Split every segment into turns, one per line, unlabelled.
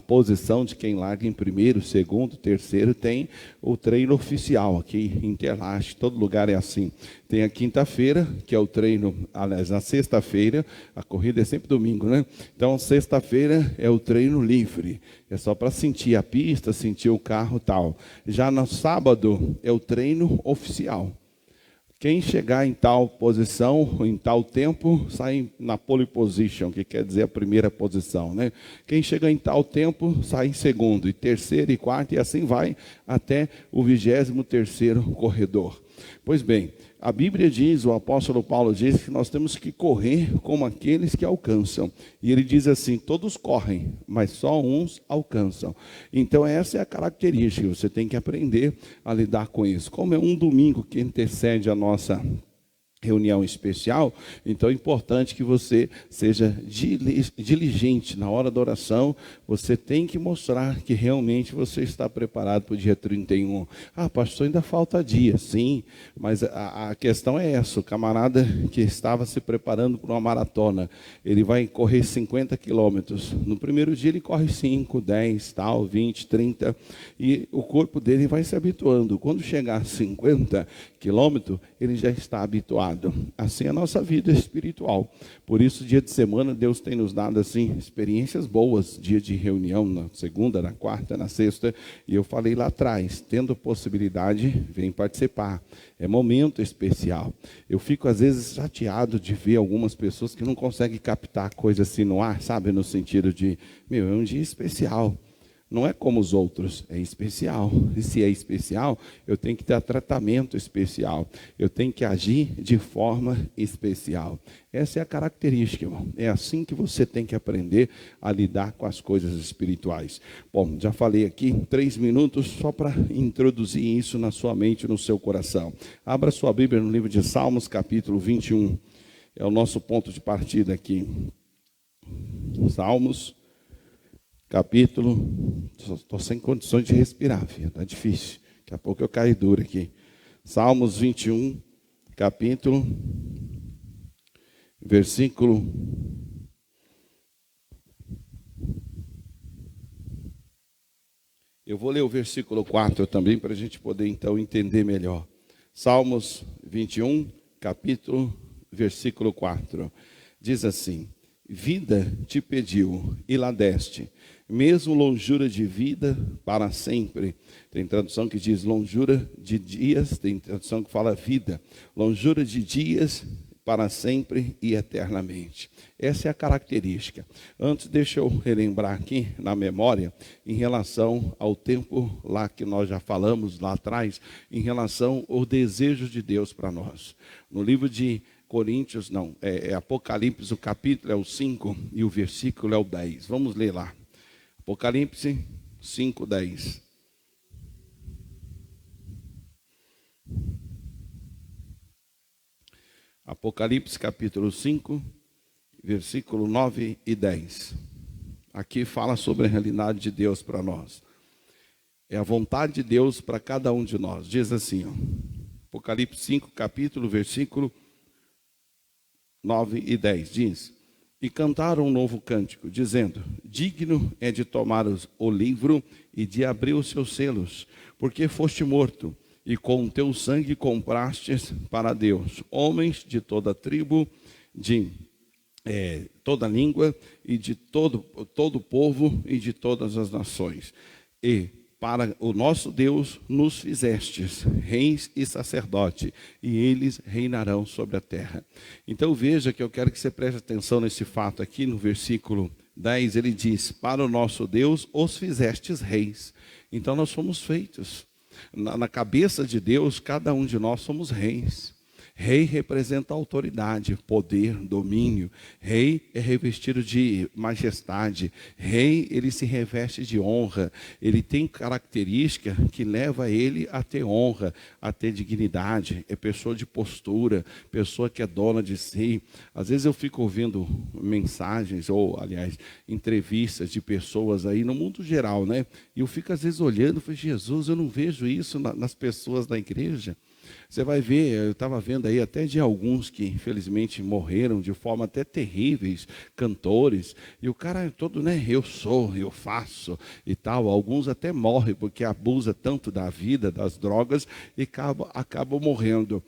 Posição de quem larga em primeiro, segundo, terceiro, tem o treino oficial aqui em Interlagos. Todo lugar é assim. Tem a quinta-feira, que é o treino, aliás, na sexta-feira, a corrida é sempre domingo, né? Então, sexta-feira é o treino livre. É só para sentir a pista, sentir o carro e tal. Já no sábado é o treino oficial. Quem chegar em tal posição, em tal tempo, sai na pole position, que quer dizer a primeira posição, né? Quem chega em tal tempo, sai em segundo, e terceiro, e quarto, e assim vai até o 23º corredor. Pois bem, a Bíblia diz, o apóstolo Paulo diz que nós temos que correr como aqueles que alcançam. E ele diz assim, todos correm, mas só uns alcançam. Então essa é a característica, você tem que aprender a lidar com isso. Como é um domingo que antecede a nossa reunião especial, então é importante que você seja diligente na hora da oração. Você tem que mostrar que realmente você está preparado para o dia 31. Ah, pastor, ainda falta dia. Sim, mas a questão é essa, o camarada que estava se preparando para uma maratona, ele vai correr 50 quilômetros, no primeiro dia ele corre 5, 10, tal, 20, 30, e o corpo dele vai se habituando. Quando chegar a 50 quilômetros, ele já está habituado. abençoado. Assim é a nossa vida espiritual. Por isso, dia de semana, Deus tem nos dado assim experiências boas, dia de reunião na segunda, na quarta, na sexta. E eu falei lá atrás, tendo possibilidade, vem participar. É momento especial. Eu fico às vezes chateado de ver algumas pessoas que não conseguem captar coisa assim no ar, sabe? No sentido de, é um dia especial. Não é como os outros, é especial. E se é especial, eu tenho que ter tratamento especial. Eu tenho que agir de forma especial. Essa é a característica, irmão. É assim que você tem que aprender a lidar com as coisas espirituais. Bom, já falei aqui 3 minutos só para introduzir isso na sua mente, no seu coração. Abra sua Bíblia no livro de Salmos, capítulo 21. É o nosso ponto de partida aqui. Salmos, capítulo, estou sem condições de respirar, filho, está difícil. Daqui a pouco eu caio duro aqui. Salmos 21, capítulo, versículo. Eu vou ler o versículo 4 também, para a gente poder então entender melhor. Salmos 21, capítulo, versículo 4. Diz assim: vida te pediu e lá deste, mesmo longura de vida para sempre. Tem tradução que diz longura de dias, tem tradução que fala vida. Longura de dias para sempre e eternamente. Essa é a característica. Antes, deixa eu relembrar aqui na memória, em relação ao tempo lá que nós já falamos lá atrás, em relação ao desejo de Deus para nós. No livro de Coríntios, não, Apocalipse, o capítulo é o 5 e o versículo é o 10. Vamos ler lá. Apocalipse 5, 10. Apocalipse capítulo 5, versículo 9 e 10. Aqui fala sobre a realidade de Deus para nós. É a vontade de Deus para cada um de nós. Diz assim, ó, Apocalipse 5, capítulo, versículo 9 e 10. Diz: e cantaram um novo cântico, dizendo: digno é de tomar o livro e de abrir os seus selos, porque foste morto, e com o teu sangue comprastes para Deus homens de toda tribo, de toda língua, e de todo povo, e de todas as nações. E para o nosso Deus nos fizestes reis e sacerdote, e eles reinarão sobre a terra. Então veja que eu quero que você preste atenção nesse fato aqui, no versículo 10, ele diz: para o nosso Deus os fizestes reis. Então nós fomos feitos. Na cabeça de Deus, cada um de nós somos reis. Rei representa autoridade, poder, domínio. Rei é revestido de majestade. Rei, ele se reveste de honra. Ele tem característica que leva ele a ter honra, a ter dignidade. É pessoa de postura, pessoa que é dona de si. Às vezes eu fico ouvindo mensagens, ou aliás, entrevistas de pessoas aí no mundo geral, né? E eu fico às vezes olhando e falo: Jesus, eu não vejo isso nas pessoas da igreja. Você vai ver, eu estava vendo aí até de alguns que infelizmente morreram de forma até terríveis, cantores, e o cara é todo, né, eu faço e tal. Alguns até morrem porque abusa tanto da vida, das drogas, e acabam morrendo.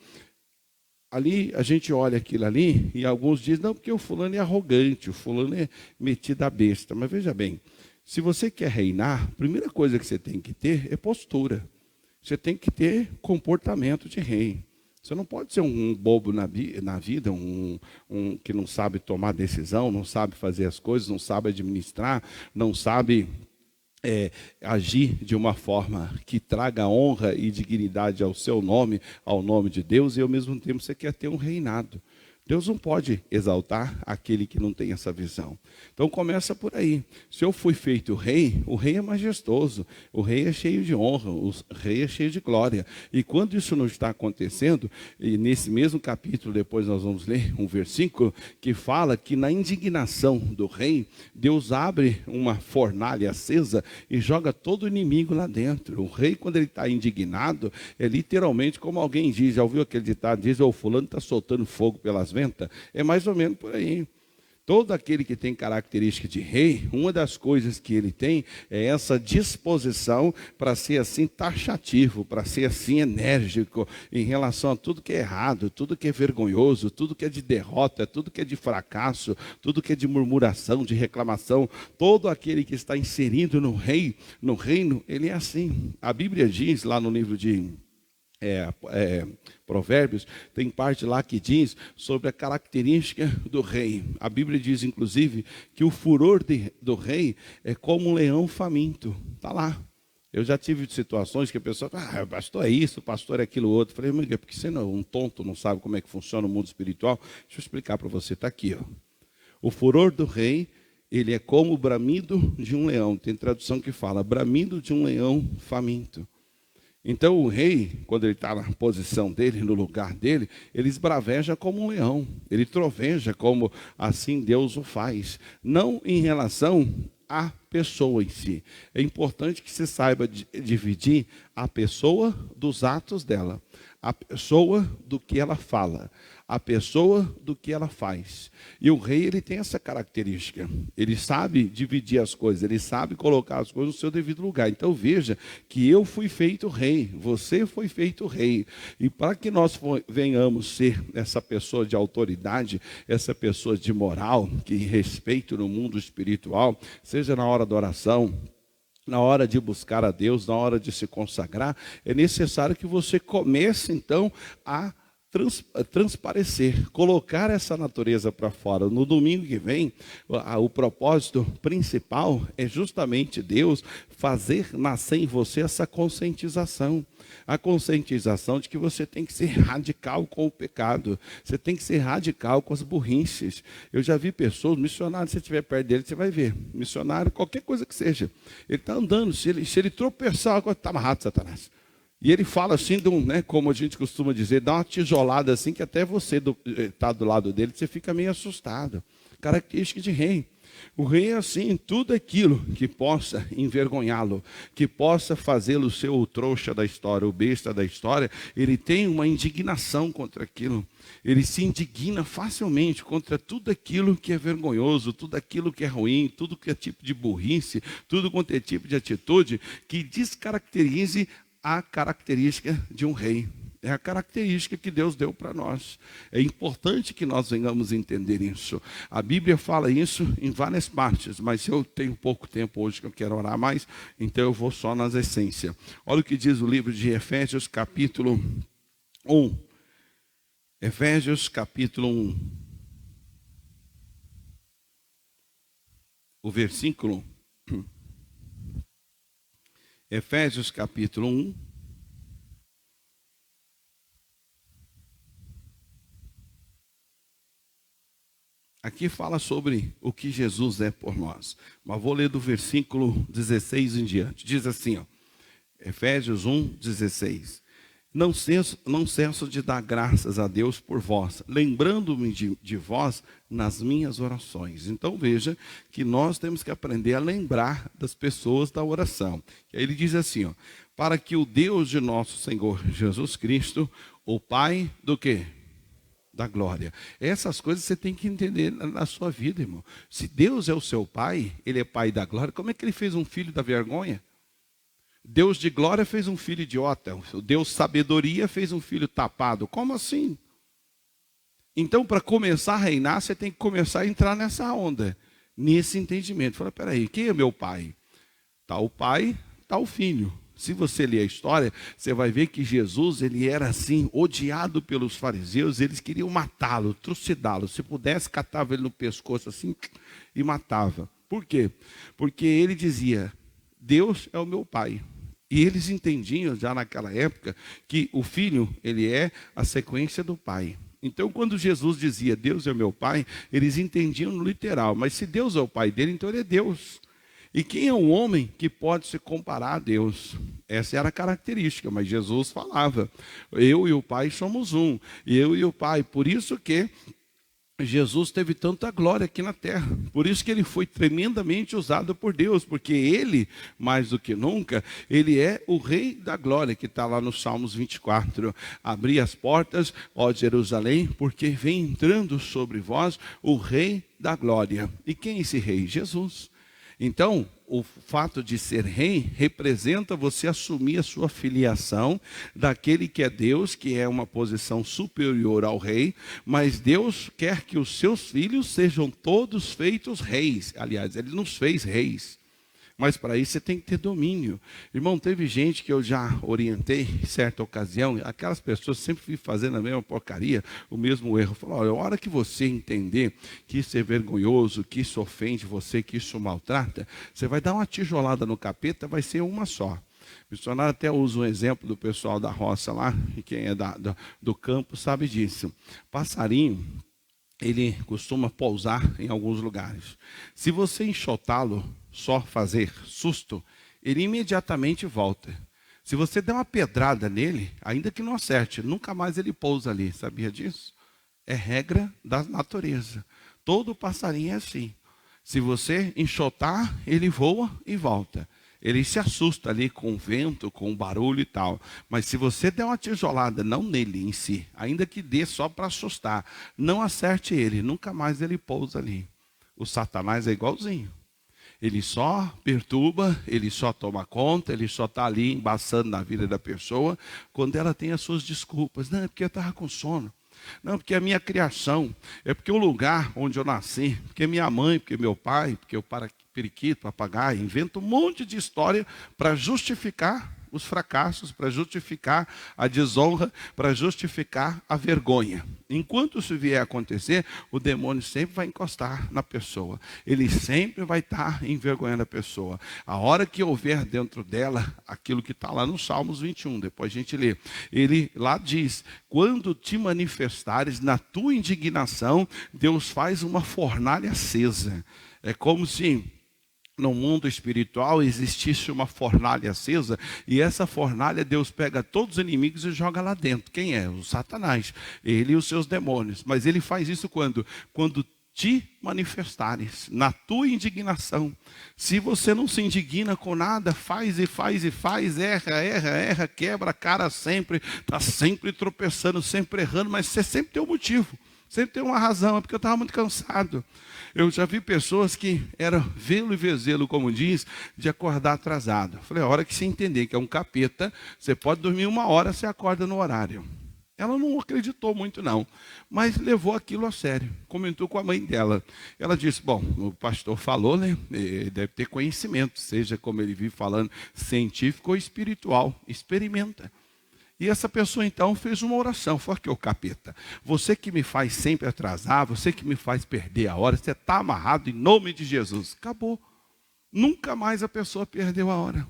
Ali, a gente olha aquilo ali, e alguns dizem: não, porque o fulano é arrogante, o fulano é metido a besta. Mas veja bem, se você quer reinar, a primeira coisa que você tem que ter é postura. Você tem que ter comportamento de rei. Você não pode ser um bobo na vida, um que não sabe tomar decisão, não sabe fazer as coisas, não sabe administrar, não sabe agir de uma forma que traga honra e dignidade ao seu nome, ao nome de Deus, e ao mesmo tempo você quer ter um reinado. Deus não pode exaltar aquele que não tem essa visão. Então começa por aí. Se eu fui feito rei, o rei é majestoso, o rei é cheio de honra, o rei é cheio de glória. E quando isso não está acontecendo, e nesse mesmo capítulo, depois nós vamos ler um versículo que fala que na indignação do rei, Deus abre uma fornalha acesa e joga todo o inimigo lá dentro. O rei, quando ele está indignado, é literalmente como alguém diz, já ouviu aquele ditado, diz: o fulano está soltando fogo pelas ventas? É mais ou menos por aí. Todo aquele que tem característica de rei, uma das coisas que ele tem é essa disposição para ser assim taxativo, para ser assim enérgico em relação a tudo que é errado, tudo que é vergonhoso, tudo que é de derrota, tudo que é de fracasso, tudo que é de murmuração, de reclamação. Todo aquele que está inserido no reino, ele é assim. A Bíblia diz lá no livro de Provérbios, tem parte lá que diz sobre a característica do rei. A Bíblia diz, inclusive, que o furor do rei é como um leão faminto. Está lá. Eu já tive situações que a pessoa fala, pastor é isso, pastor é aquilo outro. Eu falei, amiga, porque você não é um tonto, não sabe como é que funciona o mundo espiritual? Deixa eu explicar para você, está aqui. Ó. O furor do rei, ele é como o bramido de um leão. Tem tradução que fala, bramido de um leão faminto. Então o rei, quando ele está na posição dele, no lugar dele, ele esbraveja como um leão, ele troveja como assim Deus o faz, não em relação à pessoa em si. É importante que você saiba dividir a pessoa dos atos dela, a pessoa do que ela fala, a pessoa do que ela faz. E o rei, ele tem essa característica. Ele sabe dividir as coisas, ele sabe colocar as coisas no seu devido lugar. Então veja que eu fui feito rei, você foi feito rei. E para que nós venhamos ser essa pessoa de autoridade, essa pessoa de moral, que respeito no mundo espiritual, seja na hora da oração, na hora de buscar a Deus, na hora de se consagrar, é necessário que você comece então a transparecer, colocar essa natureza para fora. No domingo que vem, o propósito principal é justamente Deus fazer nascer em você essa conscientização. A conscientização de que você tem que ser radical com o pecado. Você tem que ser radical com as burrices. Eu já vi pessoas, missionário, se você estiver perto dele, você vai ver. Missionário, qualquer coisa que seja. Ele está andando, se ele tropeçar, está amarrado, Satanás. E ele fala assim, como a gente costuma dizer, dá uma tijolada assim, que até você está do lado dele, você fica meio assustado. Característica de rei. O rei é assim, tudo aquilo que possa envergonhá-lo, que possa fazê-lo ser o trouxa da história, o besta da história, ele tem uma indignação contra aquilo. Ele se indigna facilmente contra tudo aquilo que é vergonhoso, tudo aquilo que é ruim, tudo que é tipo de burrice, tudo quanto é tipo de atitude que descaracterize a característica de um rei. É a característica que Deus deu para nós. É importante que nós venhamos entender isso. A Bíblia fala isso em várias partes, mas eu tenho pouco tempo hoje que eu quero orar mais, então eu vou só nas essências. Olha o que diz o livro de Efésios, capítulo 1. Efésios, capítulo 1. O versículo. Efésios, capítulo 1. Aqui fala sobre o que Jesus é por nós. Mas vou ler do versículo 16 em diante. Diz assim, ó, Efésios 1, 16. Não cesso de dar graças a Deus por vós, lembrando-me de vós nas minhas orações. Então veja que nós temos que aprender a lembrar das pessoas da oração. E aí ele diz assim, ó, para que o Deus de nosso Senhor Jesus Cristo, o Pai do quê? Da glória. Essas coisas você tem que entender na sua vida, irmão. Se Deus é o seu pai, ele é pai da glória, como é que ele fez um filho da vergonha? Deus de glória fez um filho idiota. O Deus sabedoria fez um filho tapado. Como assim? Então, para começar a reinar, você tem que começar a entrar nessa onda, nesse entendimento. Fala, peraí, quem é meu pai? Está o pai, está o filho. Se você ler a história, você vai ver que Jesus, ele era assim, odiado pelos fariseus, eles queriam matá-lo, trucidá-lo. Se pudesse, catava ele no pescoço assim e matava. Por quê? Porque ele dizia, Deus é o meu pai. E eles entendiam já naquela época que o filho, ele é a sequência do pai. Então, quando Jesus dizia, Deus é o meu pai, eles entendiam no literal. Mas se Deus é o pai dele, então ele é Deus. E quem é um homem que pode se comparar a Deus? Essa era a característica, mas Jesus falava, eu e o Pai somos um, eu e o Pai. Por isso que Jesus teve tanta glória aqui na terra, por isso que ele foi tremendamente usado por Deus, porque ele, mais do que nunca, ele é o Rei da glória, que está lá no Salmos 24. Abri as portas, ó Jerusalém, porque vem entrando sobre vós o Rei da glória. E quem é esse Rei? Jesus. Então, o fato de ser rei representa você assumir a sua filiação daquele que é Deus, que é uma posição superior ao rei, mas Deus quer que os seus filhos sejam todos feitos reis. Aliás, ele nos fez reis. Mas para isso você tem que ter domínio. Irmão, teve gente que eu já orientei em certa ocasião, aquelas pessoas sempre vivem fazendo a mesma porcaria, o mesmo erro. Falou, olha, a hora que você entender que isso é vergonhoso, que isso ofende você, que isso maltrata, você vai dar uma tijolada no capeta, vai ser uma só. O missionário até usa um exemplo do pessoal da roça lá, e quem é do campo sabe disso. Passarinho, ele costuma pousar em alguns lugares. Se você enxotá-lo, só fazer susto, ele imediatamente volta. Se você der uma pedrada nele, ainda que não acerte, nunca mais ele pousa ali. Sabia disso? É regra da natureza. Todo passarinho é assim. Se você enxotar, ele voa e volta. Ele se assusta ali com o vento, com o barulho e tal. Mas se você der uma tijolada, não nele em si, ainda que dê só para assustar, não acerte ele, nunca mais ele pousa ali. O Satanás é igualzinho. Ele só perturba, ele só toma conta, ele só está ali embaçando na vida da pessoa, quando ela tem as suas desculpas. Não, é porque eu estava com sono. Não, porque a minha criação, é porque o lugar onde eu nasci, porque minha mãe, porque meu pai, porque o periquito, papagaio, inventa um monte de história para justificar os fracassos, para justificar a desonra, para justificar a vergonha. Enquanto isso vier a acontecer, o demônio sempre vai encostar na pessoa. Ele sempre vai estar envergonhando a pessoa. A hora que houver dentro dela aquilo que está lá no Salmos 21, depois a gente lê. Ele lá diz, quando te manifestares na tua indignação, Deus faz uma fornalha acesa. É como se no mundo espiritual existisse uma fornalha acesa, e essa fornalha Deus pega todos os inimigos e joga lá dentro. Quem é? O Satanás, ele e os seus demônios. Mas ele faz isso quando te manifestares na tua indignação. Se você não se indigna com nada, faz e faz e faz, erra, quebra a cara sempre, está sempre tropeçando, sempre errando, mas você sempre tem um motivo. Sempre tem uma razão, é porque eu estava muito cansado. Eu já vi pessoas que eram velo e vezelo, como diz, de acordar atrasado. Falei, a hora que você entender que é um capeta, você pode dormir 1 hora, você acorda no horário. Ela não acreditou muito não, mas levou aquilo a sério. Comentou com a mãe dela. Ela disse, bom, o pastor falou, né? Deve ter conhecimento, seja como ele vive falando, científico ou espiritual. Experimenta. E essa pessoa então fez uma oração, falou que o capeta, você que me faz sempre atrasar, você que me faz perder a hora, você está amarrado em nome de Jesus. Acabou. Nunca mais a pessoa perdeu a hora.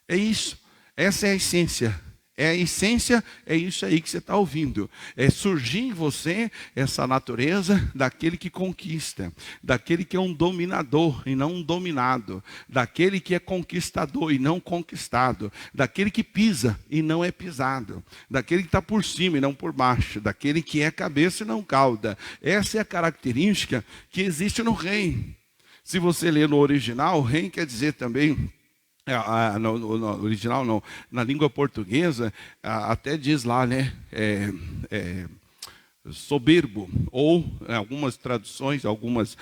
É isso, essa é a essência. É a essência, é isso aí que você está ouvindo. É surgir em você essa natureza daquele que conquista, daquele que é um dominador e não um dominado, daquele que é conquistador e não conquistado, daquele que pisa e não é pisado, daquele que está por cima e não por baixo, daquele que é cabeça e não cauda. Essa é a característica que existe no rei. Se você ler no original, rei quer dizer também... no original não, na língua portuguesa até diz lá, né, soberbo, ou em algumas traduções, algumas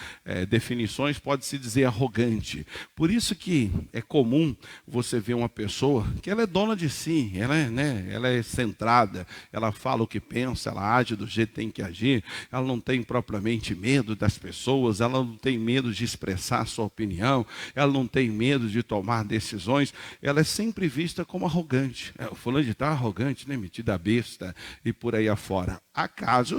definições, pode-se dizer arrogante. Por isso que é comum você ver uma pessoa que ela é dona de si, ela é centrada, ela fala o que pensa, ela age do jeito que tem que agir, ela não tem propriamente medo das pessoas, ela não tem medo de expressar a sua opinião, ela não tem medo de tomar decisões, ela é sempre vista como arrogante. O fulano de tal arrogante, né, metida besta e por aí afora. Há casos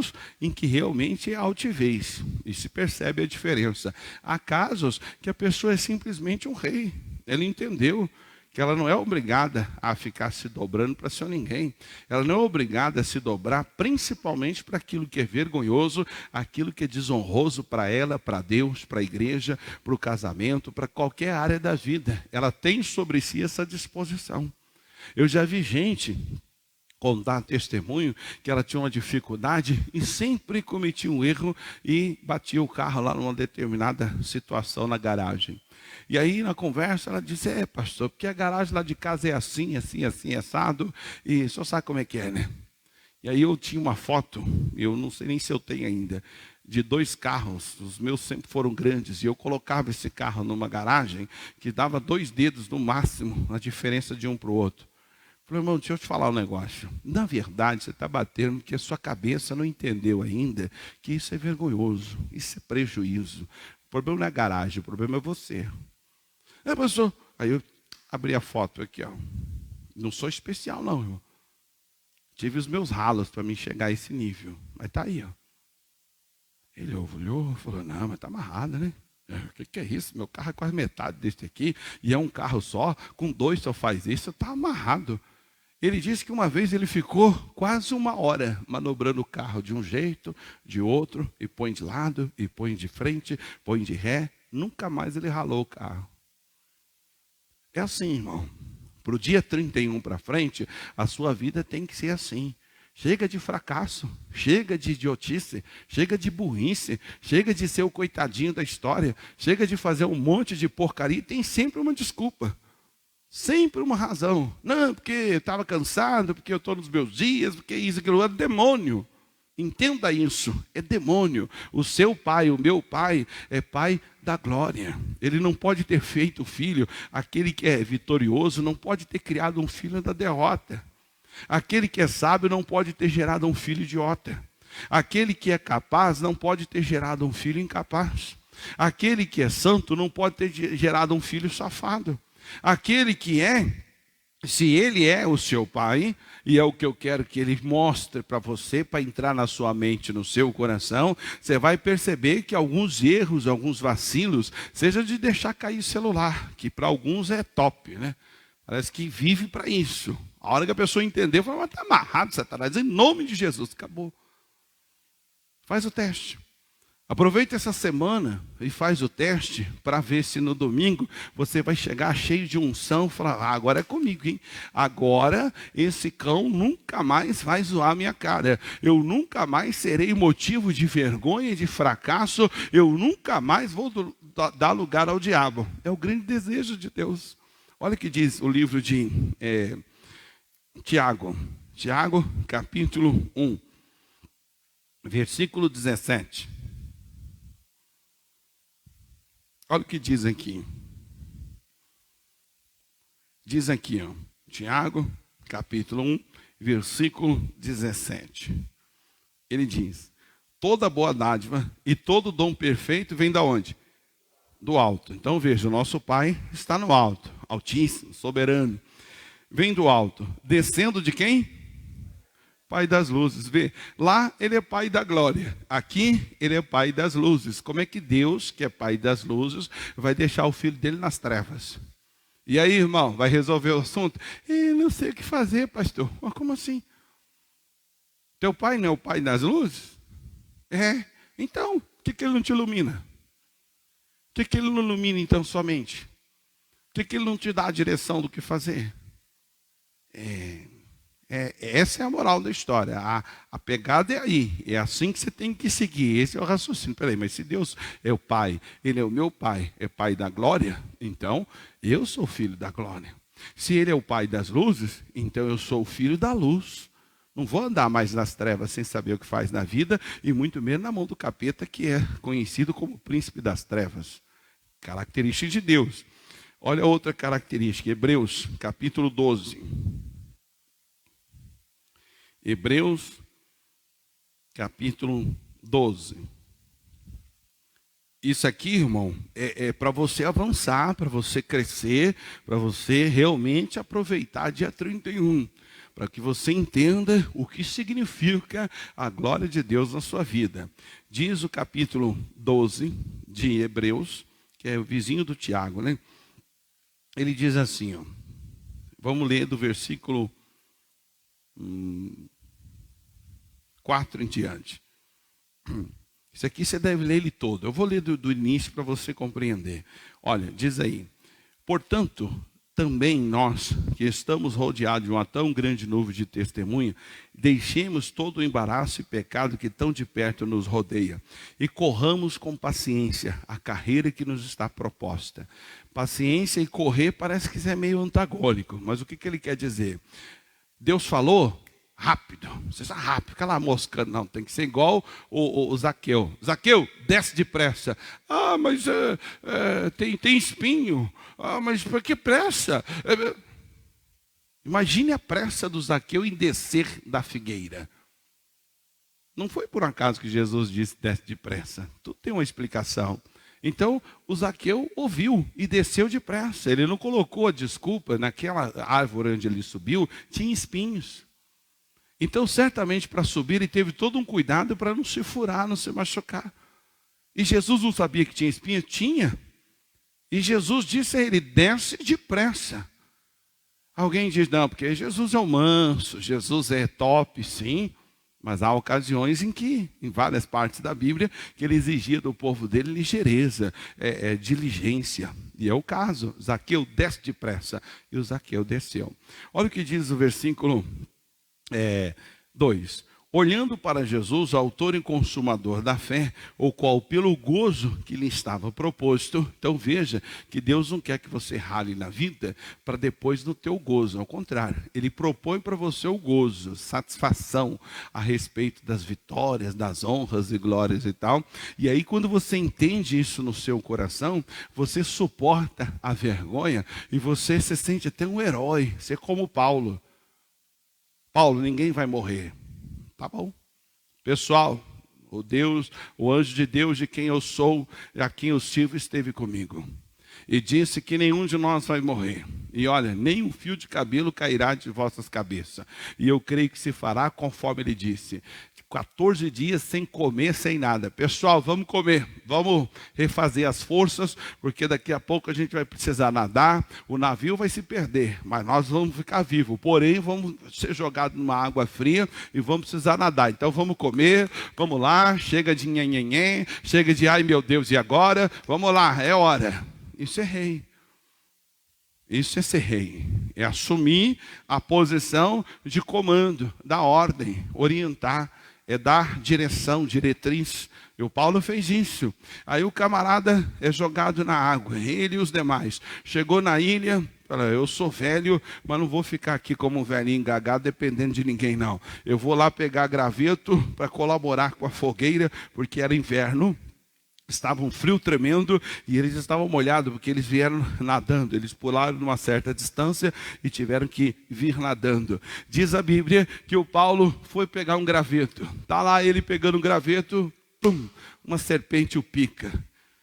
em que realmente é altivez, e se percebe a diferença. Há casos que a pessoa é simplesmente um rei. Ela entendeu que ela não é obrigada a ficar se dobrando para ser ninguém. Ela não é obrigada a se dobrar principalmente para aquilo que é vergonhoso, aquilo que é desonroso para ela, para Deus, para a igreja, para o casamento, para qualquer área da vida. Ela tem sobre si essa disposição. Eu já vi gente contar testemunho que ela tinha uma dificuldade e sempre cometia um erro e batia o carro lá numa determinada situação na garagem. E aí na conversa ela disse, pastor, porque a garagem lá de casa é assim, assim, assim, assado, e o senhor sabe como é que é, né? E aí eu tinha uma foto, eu não sei nem se eu tenho ainda, de 2 carros, os meus sempre foram grandes, e eu colocava esse carro numa garagem que dava 2 dedos no máximo, a diferença de um para o outro. Falei, irmão, deixa eu te falar um negócio. Na verdade, você está batendo porque a sua cabeça não entendeu ainda que isso é vergonhoso, isso é prejuízo. O problema não é a garagem, o problema é você. Pastor, aí eu abri a foto aqui, ó. Não sou especial não, irmão. Tive os meus ralos para mim chegar a esse nível. Mas tá aí, ó. Ele olhou, falou, não, mas tá amarrado, né? O que é isso? Meu carro é quase metade desse aqui, e é um carro só, com 2 só faz isso, tá amarrado. Ele disse que uma vez ele ficou quase 1 hora manobrando o carro de um jeito, de outro, e põe de lado, e põe de frente, põe de ré. Nunca mais ele ralou o carro. É assim, irmão. Para o dia 31 para frente, a sua vida tem que ser assim. Chega de fracasso, chega de idiotice, chega de burrice, chega de ser o coitadinho da história, chega de fazer um monte de porcaria e tem sempre uma desculpa. Sempre uma razão. Não, porque eu estava cansado, porque eu estou nos meus dias, porque isso, aquilo, é demônio. Entenda isso, é demônio. O seu pai, o meu pai, é pai da glória. Ele não pode ter feito filho. Aquele que é vitorioso não pode ter criado um filho da derrota. Aquele que é sábio não pode ter gerado um filho idiota. Aquele que é capaz não pode ter gerado um filho incapaz. Aquele que é santo não pode ter gerado um filho safado. Aquele que se ele é o seu pai, e é o que eu quero que ele mostre para você, para entrar na sua mente, no seu coração, você vai perceber que alguns erros, alguns vacilos, seja de deixar cair o celular, que para alguns é top, né? Parece que vive para isso. A hora que a pessoa entendeu, fala, mas está amarrado, Satanás, em nome de Jesus, acabou. Faz o teste. Aproveita essa semana e faz o teste para ver se no domingo você vai chegar cheio de unção e falar, agora é comigo, hein? Agora esse cão nunca mais vai zoar minha cara. Eu nunca mais serei motivo de vergonha e de fracasso. Eu nunca mais vou dar lugar ao diabo. É o grande desejo de Deus. Olha o que diz o livro de Tiago. Tiago, capítulo 1, versículo 17. Olha o que diz aqui. Diz aqui, ó, Tiago, capítulo 1, versículo 17. Ele diz, toda boa dádiva e todo dom perfeito vem da onde? Do alto. Então veja, o nosso Pai está no alto, altíssimo, soberano. Vem do alto. Descendo de quem? Pai das luzes. Vê, lá ele é pai da glória. Aqui ele é pai das luzes. Como é que Deus, que é pai das luzes, vai deixar o filho dele nas trevas? E aí, irmão, vai resolver o assunto? Não sei o que fazer, pastor. Mas como assim? Teu pai não é o pai das luzes? Então, por que ele não te ilumina? Por que ele não ilumina então somente? Por que ele não te dá a direção do que fazer? Essa é a moral da história. A pegada é aí. É assim que você tem que seguir. Esse é o raciocínio. Peraí, mas se Deus é o Pai, Ele é o meu Pai, é Pai da glória, então eu sou filho da glória. Se Ele é o Pai das luzes, então eu sou o filho da luz. Não vou andar mais nas trevas sem saber o que faz na vida, e muito menos na mão do capeta, que é conhecido como príncipe das trevas. Característica de Deus. Olha outra característica. Hebreus, capítulo 12. Hebreus, capítulo 12. Isso aqui, irmão, é para você avançar, para você crescer, para você realmente aproveitar dia 31, para que você entenda o que significa a glória de Deus na sua vida. Diz o capítulo 12 de Hebreus, que é o vizinho do Tiago, né? Ele diz assim, ó, vamos ler do versículo 4 em diante. Isso aqui você deve ler ele todo. Eu vou ler do início para você compreender. Olha, diz aí. Portanto, também nós, que estamos rodeados de uma tão grande nuvem de testemunha, deixemos todo o embaraço e pecado que tão de perto nos rodeia e corramos com paciência a carreira que nos está proposta. Paciência e correr parece que isso é meio antagônico, mas o que ele quer dizer? Deus falou, rápido, seja rápido, fica lá moscando, não, tem que ser igual o Zaqueu. Zaqueu, desce depressa. Ah, mas tem espinho. Ah, mas por que pressa? Imagine a pressa do Zaqueu em descer da figueira. Não foi por acaso que Jesus disse desce depressa. Tudo tem uma explicação. Então, o Zaqueu ouviu e desceu depressa. Ele não colocou a desculpa, naquela árvore onde ele subiu, tinha espinhos. Então, certamente, para subir, ele teve todo um cuidado para não se furar, não se machucar. E Jesus não sabia que tinha espinhos? Tinha. E Jesus disse a ele, desce depressa. Alguém diz, não, porque Jesus é o manso, Jesus é top, sim. Mas há ocasiões em que, em várias partes da Bíblia, que ele exigia do povo dele ligeireza, diligência. E é o caso, Zaqueu desce depressa. E o Zaqueu desceu. Olha o que diz o versículo 2. Olhando para Jesus, autor e consumador da fé, o qual pelo gozo que lhe estava proposto. Então veja que Deus não quer que você rale na vida para depois no teu gozo. Ao contrário, Ele propõe para você o gozo, satisfação a respeito das vitórias, das honras e glórias e tal. E aí quando você entende isso no seu coração, você suporta a vergonha e você se sente até um herói. Você é como Paulo. Paulo, ninguém vai morrer. Tá bom. Pessoal, o anjo de Deus de quem eu sou, a quem eu sirvo, esteve comigo. E disse que nenhum de nós vai morrer. E olha, nem um fio de cabelo cairá de vossas cabeças. E eu creio que se fará conforme ele disse. 14 dias sem comer, sem nada. Pessoal, vamos comer. Vamos refazer as forças, porque daqui a pouco a gente vai precisar nadar. O navio vai se perder, mas nós vamos ficar vivos. Porém, vamos ser jogados numa água fria e vamos precisar nadar. Então vamos comer, vamos lá. Chega de nhenhenhen, chega de ai meu Deus, e agora? Vamos lá, é hora. Isso é rei. Isso é ser rei. É assumir a posição de comando, da ordem, orientar. É dar direção, diretriz. E o Paulo fez isso. Aí o camarada é jogado na água, ele e os demais. Chegou na ilha, fala, eu sou velho, mas não vou ficar aqui como um velhinho engagado, dependendo de ninguém não. Eu vou lá pegar graveto para colaborar com a fogueira, porque era inverno. Estava um frio tremendo e eles estavam molhados, porque eles vieram nadando. Eles pularam numa certa distância e tiveram que vir nadando. Diz a Bíblia que o Paulo foi pegar um graveto. Está lá ele pegando um graveto, pum, uma serpente o pica.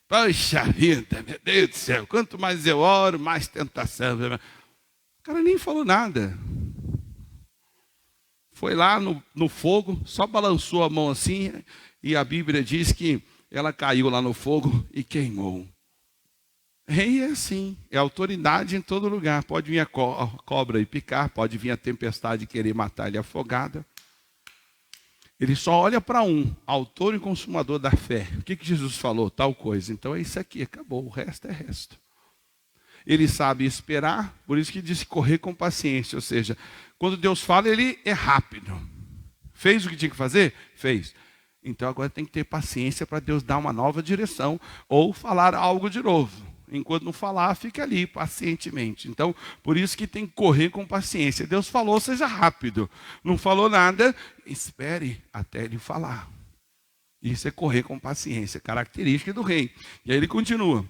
Poxa vida, meu Deus do céu, quanto mais eu oro, mais tentação. O cara nem falou nada. Foi lá no fogo, só balançou a mão assim, e a Bíblia diz que ela caiu lá no fogo e queimou. Rei é assim, é autoridade em todo lugar. Pode vir a cobra e picar, pode vir a tempestade e querer matar ele afogada. Ele só olha para um, autor e consumador da fé. O que Jesus falou? Tal coisa. Então é isso aqui, acabou. O resto é resto. Ele sabe esperar, por isso que diz correr com paciência. Ou seja, quando Deus fala, ele é rápido. Fez o que tinha que fazer? Fez. Então agora tem que ter paciência para Deus dar uma nova direção ou falar algo de novo. Enquanto não falar, fica ali pacientemente. Então, por isso que tem que correr com paciência. Deus falou, seja rápido. Não falou nada, espere até ele falar. Isso é correr com paciência, característica do rei. E aí ele continua.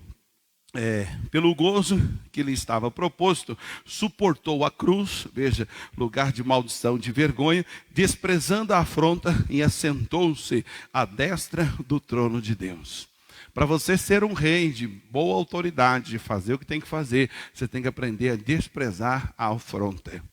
Pelo gozo que lhe estava proposto, suportou a cruz, veja, lugar de maldição, de vergonha, desprezando a afronta e assentou-se à destra do trono de Deus. Para você ser um rei de boa autoridade, de fazer o que tem que fazer, você tem que aprender a desprezar a afronta.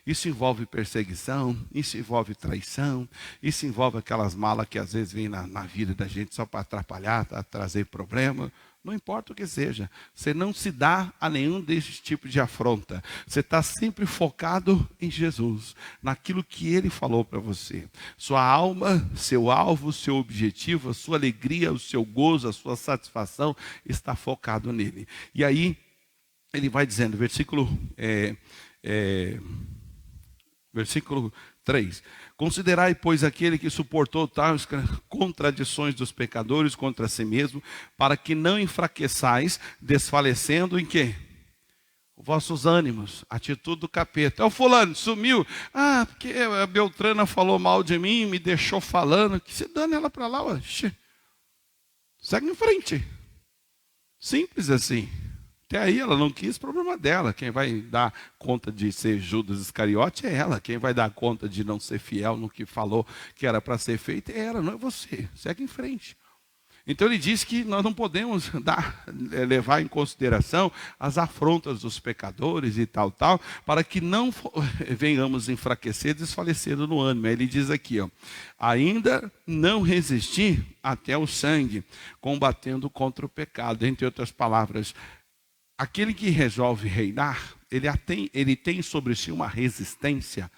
Isso envolve perseguição, isso envolve traição, isso envolve aquelas malas que às vezes vêm na vida da gente só para atrapalhar, para trazer problema. Não importa o que seja, você não se dá a nenhum desses tipos de afronta. Você está sempre focado em Jesus, naquilo que Ele falou para você. Sua alma, seu alvo, seu objetivo, a sua alegria, o seu gozo, a sua satisfação está focado nele. E aí, ele vai dizendo, versículo 3. Considerai, pois, aquele que suportou tais contradições dos pecadores contra si mesmo, para que não enfraqueçais, desfalecendo em quê? Vossos ânimos, atitude do capeta. O fulano sumiu. Porque a Beltrana falou mal de mim, me deixou falando. Que se dane ela para lá, oxe. Segue em frente. Simples assim. Até aí ela não quis, problema dela. Quem vai dar conta de ser Judas Iscariote é ela. Quem vai dar conta de não ser fiel no que falou que era para ser feito é ela, não é você. Segue em frente. Então ele diz que nós não podemos levar em consideração as afrontas dos pecadores e tal, para que não venhamos enfraquecer, desfalecendo no ânimo. Aí ele diz aqui, ainda não resistir até o sangue, combatendo contra o pecado. Entre outras palavras, aquele que resolve reinar, ele tem sobre si uma resistência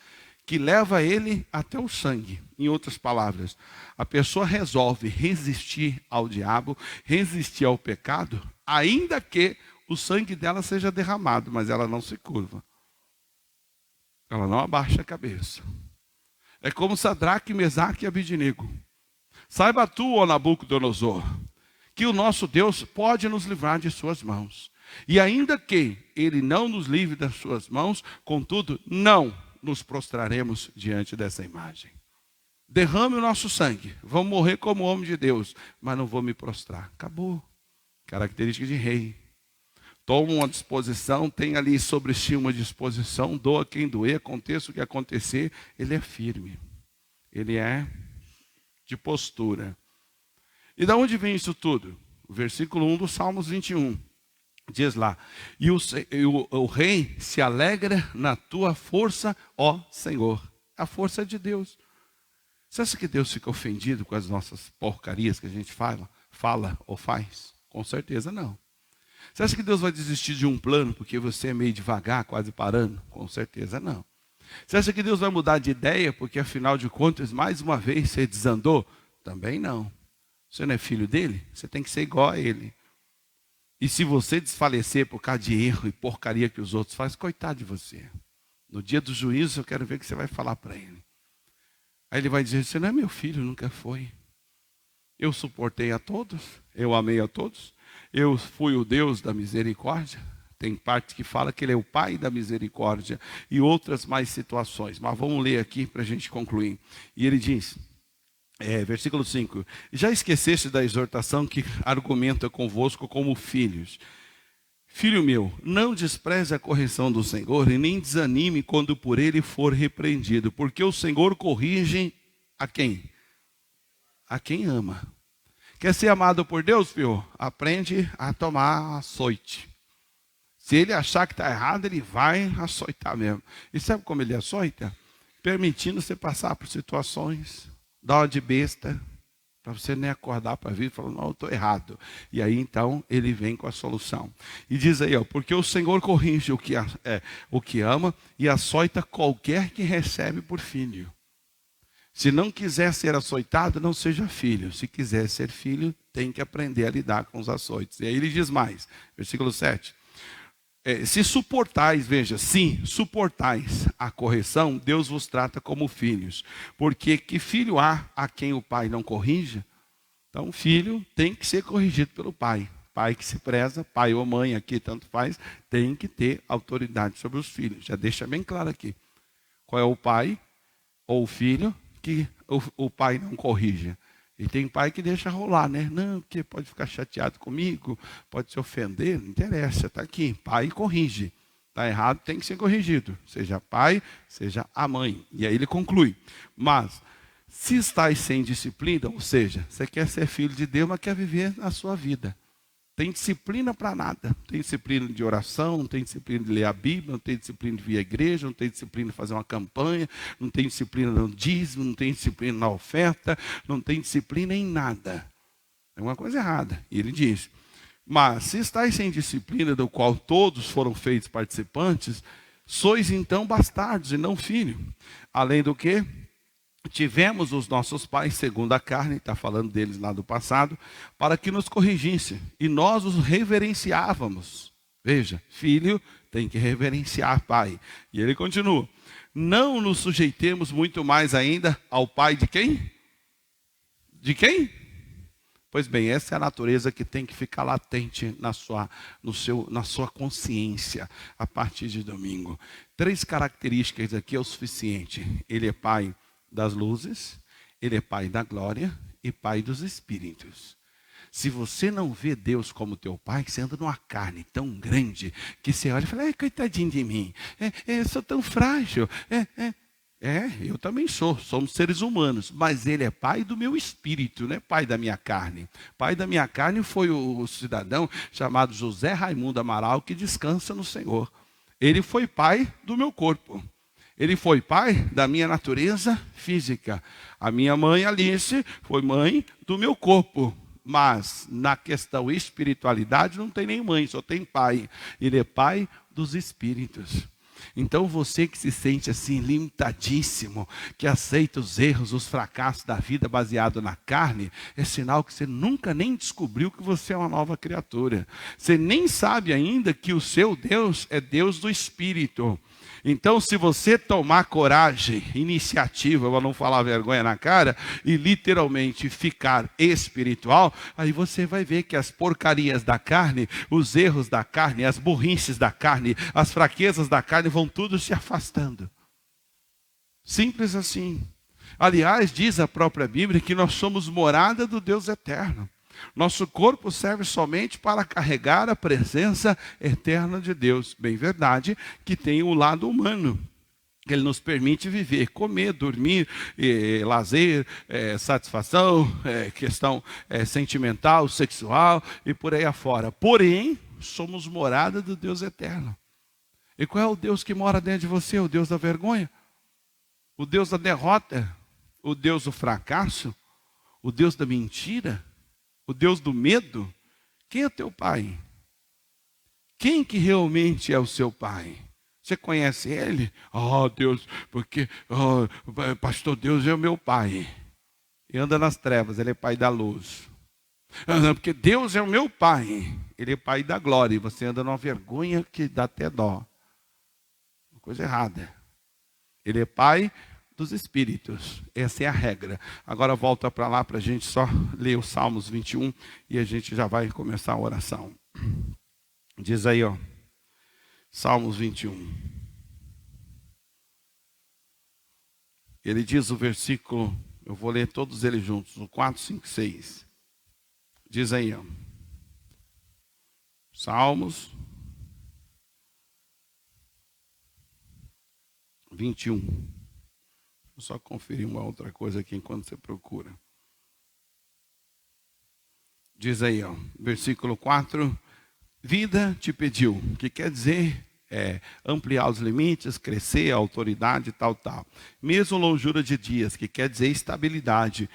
que leva ele até o sangue. Em outras palavras, a pessoa resolve resistir ao diabo, resistir ao pecado, ainda que o sangue dela seja derramado, mas ela não se curva. Ela não abaixa a cabeça. É como Sadraque, Mesaque e Abidnego. Saiba tu, ó Nabucodonosor, que o nosso Deus pode nos livrar de suas mãos. E ainda que ele não nos livre das suas mãos, contudo, não nos prostraremos diante dessa imagem. Derrame o nosso sangue. Vamos morrer como homem de Deus, mas não vou me prostrar. Acabou. Característica de rei. Toma uma disposição, tem ali sobre si uma disposição, doa quem doer, aconteça o que acontecer, ele é firme. Ele é de postura. E de onde vem isso tudo? O versículo 1 do Salmos 21. Diz lá, e o rei se alegra na tua força, ó Senhor. A força de Deus. Você acha que Deus fica ofendido com as nossas porcarias que a gente fala ou faz? Com certeza não. Você acha que Deus vai desistir de um plano porque você é meio devagar, quase parando? Com certeza não. Você acha que Deus vai mudar de ideia porque afinal de contas, mais uma vez, você desandou? Também não. Você não é filho dele? Você tem que ser igual a ele. E se você desfalecer por causa de erro e porcaria que os outros fazem, coitado de você. No dia do juízo eu quero ver o que você vai falar para ele. Aí ele vai dizer, você não é meu filho, nunca foi. Eu suportei a todos, eu amei a todos, eu fui o Deus da misericórdia. Tem parte que fala que ele é o Pai da misericórdia e outras mais situações. Mas vamos ler aqui para a gente concluir. E ele diz... versículo 5. Já esqueceste da exortação que argumenta convosco como filhos. Filho meu, não despreze a correção do Senhor e nem desanime quando por ele for repreendido. Porque o Senhor corrige a quem? A quem ama. Quer ser amado por Deus, filho? Aprende a tomar açoite. Se ele achar que está errado, ele vai açoitar mesmo. E sabe como ele açoita? Permitindo você passar por situações... Dá uma de besta, para você nem acordar para vir e falar, não, eu estou errado. E aí então ele vem com a solução. E diz aí, porque o Senhor corrige o que ama e açoita qualquer que recebe por filho. Se não quiser ser açoitado, não seja filho. Se quiser ser filho, tem que aprender a lidar com os açoites. E aí ele diz mais, versículo 7. Se suportais, veja, sim, suportais a correção, Deus vos trata como filhos. Porque que filho há a quem o pai não corrija? Então o filho tem que ser corrigido pelo pai. Pai que se preza, pai ou mãe, aqui tanto faz, tem que ter autoridade sobre os filhos. Já deixa bem claro aqui. Qual é o pai ou o filho que o pai não corrija? E tem pai que deixa rolar, né? Não, porque pode ficar chateado comigo, pode se ofender, não interessa, está aqui. Pai corrige. Está errado, tem que ser corrigido. Seja pai, seja a mãe. E aí ele conclui. Mas, se estáis sem disciplina, ou seja, você quer ser filho de Deus, mas quer viver a sua vida. Tem disciplina para nada. Não tem disciplina de oração, não tem disciplina de ler a Bíblia, não tem disciplina de vir à igreja, não tem disciplina de fazer uma campanha, não tem disciplina no dízimo, não tem disciplina na oferta, não tem disciplina em nada. É uma coisa errada. E ele diz, mas se estáis sem disciplina, do qual todos foram feitos participantes, sois então bastardos e não filhos. Além do que... tivemos os nossos pais, segundo a carne, está falando deles lá do passado, para que nos corrigissem. E nós os reverenciávamos. Veja, filho tem que reverenciar pai. E ele continua: não nos sujeitemos muito mais ainda ao pai de quem? De quem? Pois bem, essa é a natureza que tem que ficar latente na sua consciência a partir de domingo. 3 características aqui é o suficiente. Ele é pai das luzes, ele é pai da glória e pai dos espíritos. Se você não vê Deus como teu pai, você anda numa carne tão grande que você olha e fala: coitadinho de mim, eu sou tão frágil. Eu também sou, somos seres humanos, mas ele é pai do meu espírito, não é pai da minha carne. Pai da minha carne foi o cidadão chamado José Raimundo Amaral, que descansa no Senhor. Ele foi pai do meu corpo. Ele foi pai da minha natureza física. A minha mãe, Alice, foi mãe do meu corpo. Mas na questão espiritualidade não tem nem mãe, só tem pai. Ele é pai dos espíritos. Então você que se sente assim limitadíssimo, que aceita os erros, os fracassos da vida baseado na carne, é sinal que você nunca nem descobriu que você é uma nova criatura. Você nem sabe ainda que o seu Deus é Deus do Espírito. Então, se você tomar coragem, iniciativa, para não falar vergonha na cara, e literalmente ficar espiritual, aí você vai ver que as porcarias da carne, os erros da carne, as burrices da carne, as fraquezas da carne vão tudo se afastando. Simples assim. Aliás, diz a própria Bíblia que nós somos morada do Deus eterno. Nosso corpo serve somente para carregar a presença eterna de Deus. Bem verdade que tem o lado humano. Ele nos permite viver, comer, dormir, lazer, satisfação, questão sentimental, sexual e por aí afora. Porém, somos morada do Deus eterno. E qual é o Deus que mora dentro de você? O Deus da vergonha? O Deus da derrota? O Deus do fracasso? O Deus da mentira? O Deus do medo? Quem é teu pai? Quem que realmente é o seu pai? Você conhece ele? Deus, porque pastor Deus é o meu pai. E anda nas trevas, ele é pai da luz. Não, porque Deus é o meu pai. Ele é pai da glória. E você anda numa vergonha que dá até dó. Uma coisa errada. Ele é pai dos espíritos. Essa é a regra. Agora volta para lá para a gente só ler o Salmos 21 e a gente já vai começar a oração. Diz aí, Salmos 21. Ele diz o versículo, eu vou ler todos eles juntos, no 4, 5, 6. Diz aí, Salmos 21. Vou só conferir uma outra coisa aqui enquanto você procura. Diz aí, versículo 4. Vida te pediu, que quer dizer ampliar os limites, crescer, a autoridade, tal. Mesmo longura de dias, que quer dizer estabilidade,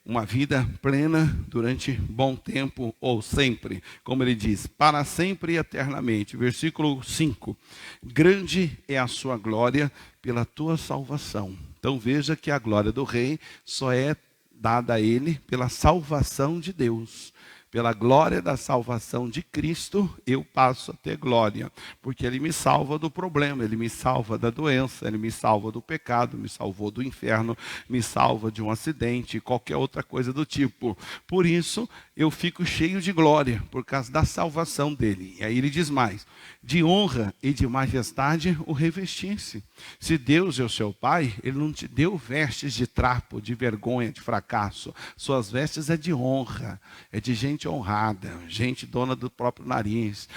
uma vida plena durante bom tempo ou sempre. Como ele diz, para sempre e eternamente. Versículo 5. Grande é a sua glória pela tua salvação. Então veja que a glória do rei só é dada a ele pela salvação de Deus. Pela glória da salvação de Cristo, eu passo a ter glória. Porque Ele me salva do problema, Ele me salva da doença, Ele me salva do pecado, me salvou do inferno, me salva de um acidente, qualquer outra coisa do tipo. Por isso, eu fico cheio de glória, por causa da salvação dEle. E aí ele diz mais, de honra e de majestade o revestisse. Se Deus é o seu Pai, Ele não te deu vestes de trapo, de vergonha, de fracasso. Suas vestes é de honra, é de gente honrada, gente dona do próprio nariz,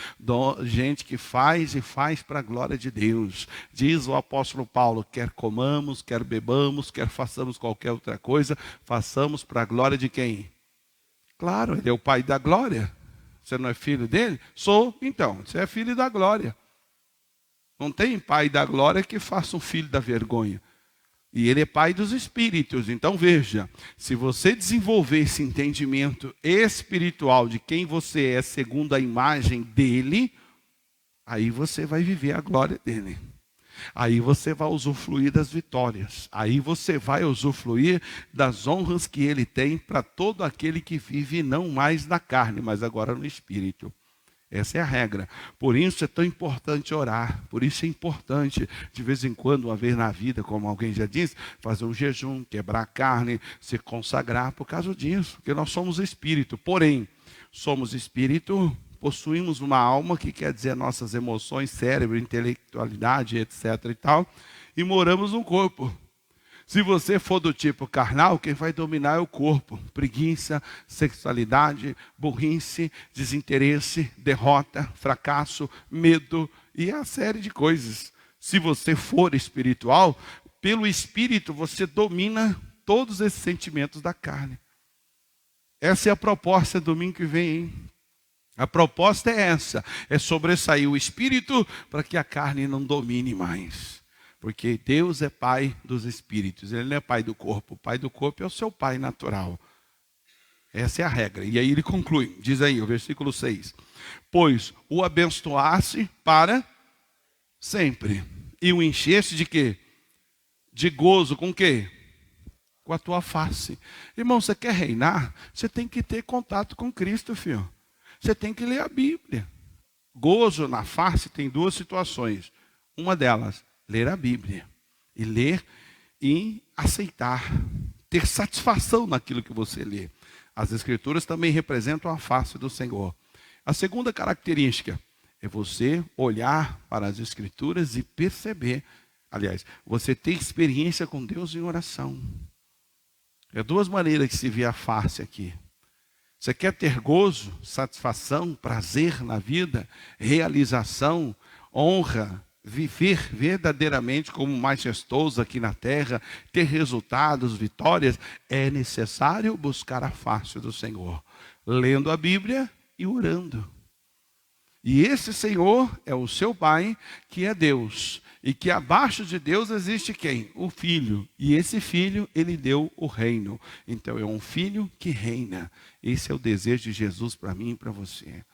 gente que faz e faz para a glória de Deus. Diz o apóstolo Paulo, quer comamos, quer bebamos, quer façamos qualquer outra coisa, façamos para a glória de quem? Claro, Ele é o Pai da glória. Você não é filho dele? Sou, então, você é filho da glória. Não tem pai da glória que faça um filho da vergonha. E ele é pai dos espíritos. Então veja, se você desenvolver esse entendimento espiritual de quem você é segundo a imagem dele, aí você vai viver a glória dele. Aí você vai usufruir das vitórias. Aí você vai usufruir das honras que ele tem para todo aquele que vive não mais na carne, mas agora no espírito. Essa é a regra. Por isso é tão importante orar. Por isso é importante, de vez em quando, uma vez na vida, como alguém já disse, fazer um jejum, quebrar a carne, se consagrar por causa disso. Porque nós somos espírito. Porém, somos espírito, possuímos uma alma, que quer dizer nossas emoções, cérebro, intelectualidade, etc. e tal, e moramos no corpo. Se você for do tipo carnal, quem vai dominar é o corpo. Preguiça, sexualidade, burrice, desinteresse, derrota, fracasso, medo e a série de coisas. Se você for espiritual, pelo Espírito você domina todos esses sentimentos da carne. Essa é a proposta domingo que vem, hein? A proposta é essa, é sobressair o Espírito para que a carne não domine mais. Porque Deus é pai dos espíritos, Ele não é pai do corpo. O pai do corpo é o seu pai natural. Essa é a regra. E aí ele conclui, diz aí o versículo 6. Pois o abençoasse para sempre. E o enchesse de quê? De gozo com quê? Com a tua face. Irmão, você quer reinar? Você tem que ter contato com Cristo, filho. Você tem que ler a Bíblia. Gozo na face tem duas situações. Uma delas, ler a Bíblia. E ler e aceitar. Ter satisfação naquilo que você lê. As Escrituras também representam a face do Senhor. A segunda característica é você olhar para as Escrituras e perceber. Aliás, você ter experiência com Deus em oração. É duas maneiras que se vê a face aqui. Você quer ter gozo, satisfação, prazer na vida, realização, honra, viver verdadeiramente como majestoso aqui na terra, ter resultados, vitórias, é necessário buscar a face do Senhor, lendo a Bíblia e orando. E esse Senhor é o seu Pai, que é Deus. E que abaixo de Deus existe quem? O Filho. E esse Filho, Ele deu o reino. Então é um Filho que reina. Esse é o desejo de Jesus para mim e para você.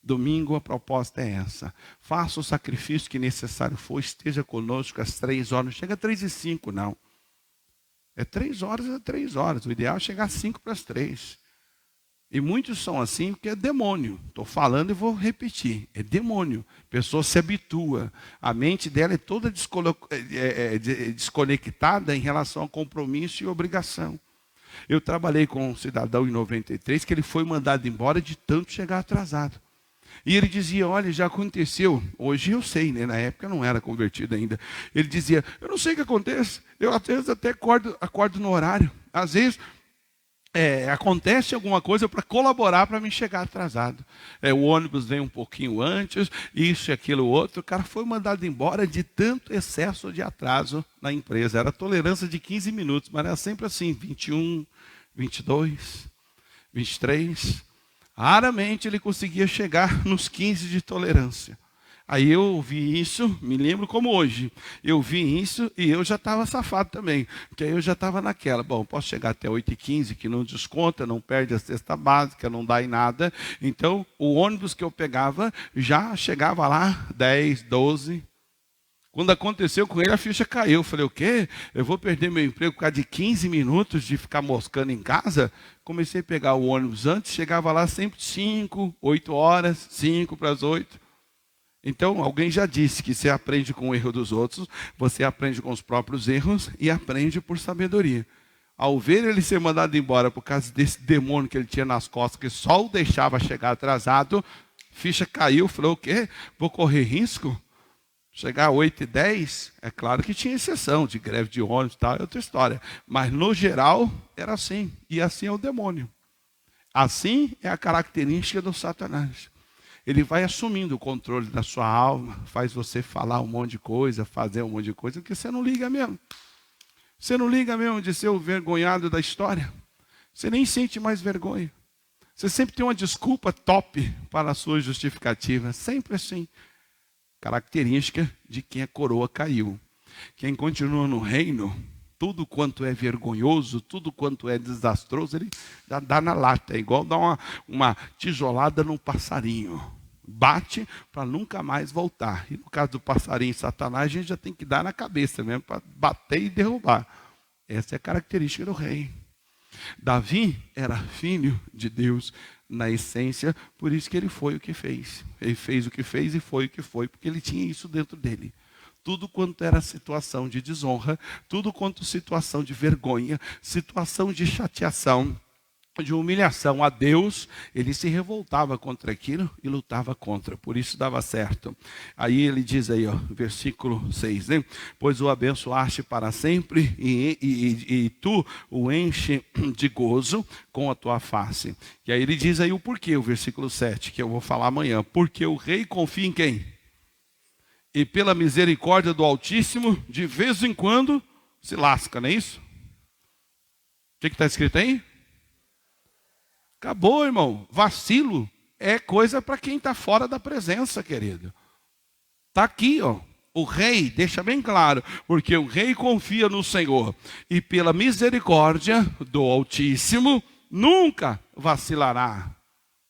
Domingo a proposta é essa. Faça o sacrifício que necessário for. Esteja conosco às 3 horas. Não chega a 3:05, não. É 3 horas, é 3 horas. O ideal é chegar às 5 para as 3. E muitos são assim porque é demônio. Estou falando e vou repetir. É demônio. A pessoa se habitua. A mente dela é toda desconectada em relação ao compromisso e obrigação. Eu trabalhei com um cidadão em 93 que ele foi mandado embora de tanto chegar atrasado. E ele dizia, olha, já aconteceu. Hoje eu sei, né? Na época eu não era convertido ainda. Ele dizia, eu não sei o que acontece. Eu às vezes até acordo no horário. Às vezes acontece alguma coisa para colaborar para mim chegar atrasado. O ônibus vem um pouquinho antes, isso e aquilo outro. O cara foi mandado embora de tanto excesso de atraso na empresa. Era tolerância de 15 minutos, mas era sempre assim, 21, 22, 23. Raramente ele conseguia chegar nos 15 de tolerância. Aí eu vi isso, me lembro como hoje. Eu vi isso e eu já estava safado também. Porque aí eu já estava naquela. Bom, posso chegar até 8h15, que não desconta, não perde a cesta básica, não dá em nada. Então, o ônibus que eu pegava já chegava lá 10, 12. Quando aconteceu com ele, a ficha caiu. Eu falei, o quê? Eu vou perder meu emprego por causa de 15 minutos de ficar moscando em casa? Comecei a pegar o ônibus antes, chegava lá sempre 5, 8 horas, 5 para as 8. Então, alguém já disse que você aprende com o erro dos outros, você aprende com os próprios erros e aprende por sabedoria. Ao ver ele ser mandado embora por causa desse demônio que ele tinha nas costas, que só o deixava chegar atrasado, ficha caiu, falou, o quê? Vou correr risco? Chegar a 8h10, é claro que tinha exceção de greve de ônibus e tal, é outra história. Mas no geral, era assim. E assim é o demônio. Assim é a característica do Satanás. Ele vai assumindo o controle da sua alma, faz você falar um monte de coisa, fazer um monte de coisa, porque você não liga mesmo. Você não liga mesmo de ser o vergonhado da história. Você nem sente mais vergonha. Você sempre tem uma desculpa top para a sua justificativa. Sempre assim. Característica de quem a coroa caiu. Quem continua no reino, tudo quanto é vergonhoso, tudo quanto é desastroso, ele dá na lata. É igual dar uma tijolada num passarinho. Bate para nunca mais voltar. E no caso do passarinho e Satanás, a gente já tem que dar na cabeça mesmo, para bater e derrubar. Essa é a característica do rei. Davi era filho de Deus na essência, por isso que ele foi o que fez. Ele fez o que fez e foi o que foi, porque ele tinha isso dentro dele. Tudo quanto era situação de desonra, tudo quanto situação de vergonha, situação de chateação, de humilhação a Deus, ele se revoltava contra aquilo e lutava contra, por isso dava certo. Aí ele diz aí, ó, versículo 6, né? Pois o abençoaste para sempre e tu o enche de gozo com a tua face. E aí ele diz aí o porquê, o versículo 7, que eu vou falar amanhã. Porque o rei confia em quem? E pela misericórdia do Altíssimo, de vez em quando, se lasca, não é isso? O que está escrito aí? Acabou, irmão. Vacilo é coisa para quem está fora da presença, querido. Está aqui, ó. O rei, deixa bem claro, porque o rei confia no Senhor. E pela misericórdia do Altíssimo, nunca vacilará.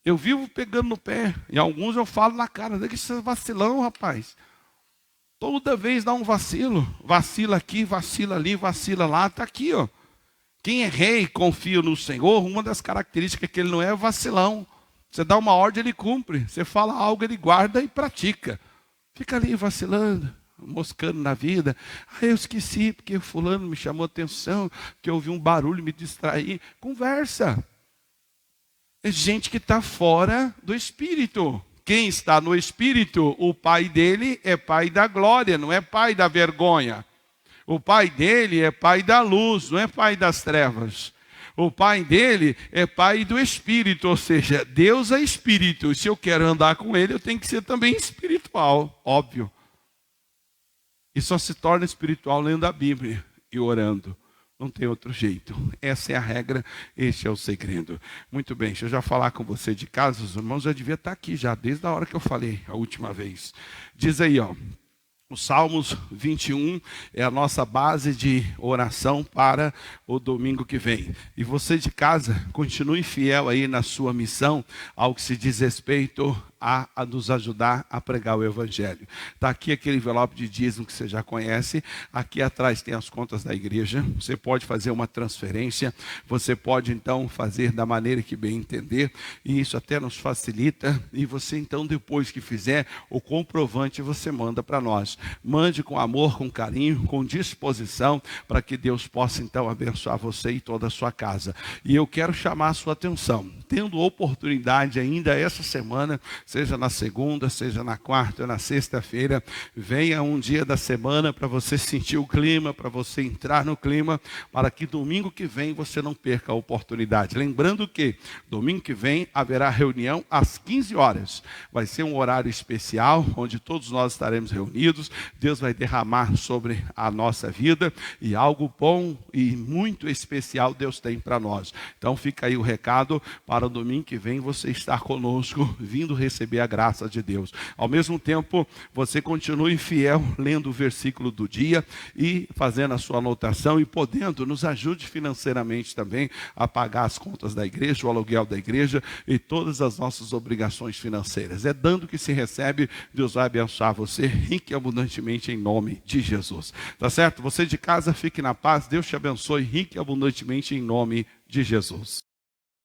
Eu vivo pegando no pé. E alguns eu falo na cara, que isso é vacilão, rapaz. Toda vez dá um vacilo. Vacila aqui, vacila ali, vacila lá. Está aqui, ó. Quem é rei, confia no Senhor, uma das características que ele não é vacilão. Você dá uma ordem, ele cumpre. Você fala algo, ele guarda e pratica. Fica ali vacilando, moscando na vida. Ah, eu esqueci, porque fulano me chamou a atenção, que eu ouvi um barulho, me distraí. Conversa. É gente que está fora do Espírito. Quem está no Espírito, o pai dele é pai da glória, não é pai da vergonha. O pai dele é pai da luz, não é pai das trevas. O pai dele é pai do Espírito, ou seja, Deus é Espírito. E se eu quero andar com ele, eu tenho que ser também espiritual, óbvio. E só se torna espiritual lendo a Bíblia e orando. Não tem outro jeito. Essa é a regra, este é o segredo. Muito bem, deixa eu já falar com você de casa. Os irmãos já deviam estar aqui já, desde a hora que eu falei a última vez. Diz aí, ó. O Salmos 21 é a nossa base de oração para o domingo que vem. E você de casa, continue fiel aí na sua missão, ao que se diz respeito a nos ajudar a pregar o Evangelho. Está aqui aquele envelope de dízimo que você já conhece. Aqui atrás tem as contas da igreja. Você pode fazer uma transferência. Você pode então fazer da maneira que bem entender. E isso até nos facilita. E você então, depois que fizer, o comprovante você manda para nós. Mande com amor, com carinho, com disposição, para que Deus possa então abençoar você e toda a sua casa. E eu quero chamar a sua atenção. Tendo oportunidade ainda essa semana, seja na segunda, seja na quarta ou na sexta-feira, venha um dia da semana para você sentir o clima, para você entrar no clima, para que domingo que vem você não perca a oportunidade. Lembrando que domingo que vem haverá reunião às 15 horas. Vai ser um horário especial, onde todos nós estaremos reunidos. Deus vai derramar sobre a nossa vida e algo bom e muito especial Deus tem para nós. Então fica aí o recado para o domingo que vem você estar conosco, vindo receber a graça de Deus. Ao mesmo tempo, você continue fiel, lendo o versículo do dia e fazendo a sua anotação e podendo, nos ajude financeiramente também a pagar as contas da igreja, o aluguel da igreja e todas as nossas obrigações financeiras. É dando que se recebe, Deus vai abençoar você rico e abundantemente em nome de Jesus. Tá certo? Você de casa, fique na paz, Deus te abençoe rico e abundantemente em nome de Jesus.